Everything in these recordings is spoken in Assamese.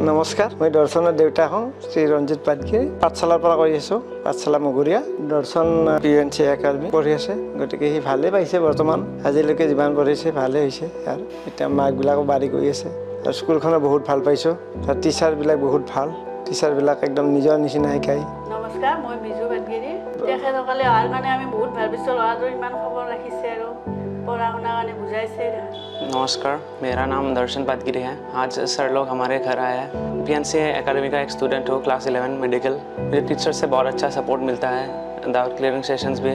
নমস্কাৰ, মই দৰ্শনৰ দেউতা হওঁ শ্ৰী ৰঞ্জিত পাটগিৰি। পাঠশালাৰ পৰা কৰি আছোঁ, পাঠশালা মগুৰীয়া। দৰ্শন PNC একাডেমি পঢ়ি আছে, গতিকে সি ভালেই পাইছে বৰ্তমান। আজিলৈকে যিমান পঢ়িছে ভালেই হৈছে আৰু এতিয়া মাৰ্কবিলাকো বাঢ়ি গৈ আছে। আৰু স্কুলখনো বহুত ভাল পাইছোঁ, তাৰ টিচাৰবিলাক বহুত ভাল, টিচাৰবিলাক একদম নিজৰ নিচিনা শিকায়। নমস্কাৰ, মই বিজু পাটগিৰি। তেখেতসকলে অহাৰ কাৰণে আমি বহুত ভাল পাইছোঁ, ল'ৰাটোৰ ইমান খবৰ ৰাখিছে আৰু पढ़ा होना वाले बुझाई से। नमस्कार, मेरा नाम दर्शन पाटगिरी है। आज सर लोग हमारे घर आए हैं। PNC एकेडमी का एक स्टूडेंट हो, क्लास 11 मेडिकल। मुझे टीचर से बहुत अच्छा सपोर्ट मिलता है। डाउट क्लियरिंग सेशंस भी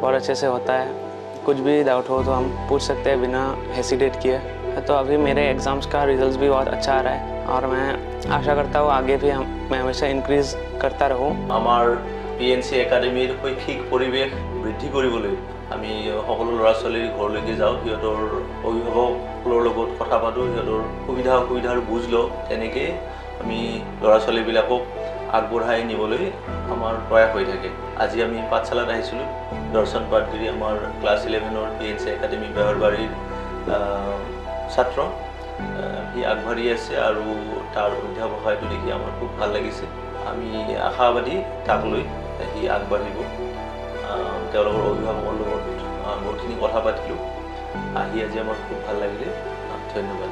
बहुत अच्छे से होता है। कुछ भी डाउट हो तो हम पूछ सकते हैं बिना हेसिटेट किए। तो अभी मेरे एग्ज़ाम्स का रिजल्ट भी बहुत अच्छा आ रहा है और मैं आशा करता हूँ आगे भी मैं हमेशा इंक्रीज करता रहूँ। हमार PNC एकाडेमीर शैक्षिक परिवेश बृद्धि কৰিবলৈ আমি সকলো ল'ৰা ছোৱালীৰ ঘৰলৈকে যাওঁ, সিহঁতৰ অভিভাৱকৰ লগত কথা পাতোঁ, সিহঁতৰ সুবিধা অসুবিধাৰ বুজ লওঁ। তেনেকৈ আমি ল'ৰা ছোৱালীবিলাকক আগবঢ়াই নিবলৈ আমাৰ প্ৰয়াস হৈ থাকে। আজি আমি পাঠশালাত আহিছিলোঁ। দৰ্শন পাটগিৰি আমাৰ ক্লাছ 11ৰ PNC একাডেমি বেহৰবাৰীৰ ছাত্ৰ। সি আগবাঢ়ি আছে আৰু তাৰ অধ্যাপকাইটো দেখি আমাৰ খুব ভাল লাগিছে। আমি আশাবাদী তাক লৈ সি আগবাঢ়িব। তেওঁলোকৰ অভিভাৱকৰ লগত বহুতখিনি কথা পাতিলোঁ। আহি আজি আমাৰ খুব ভাল লাগিলে। ধন্যবাদ।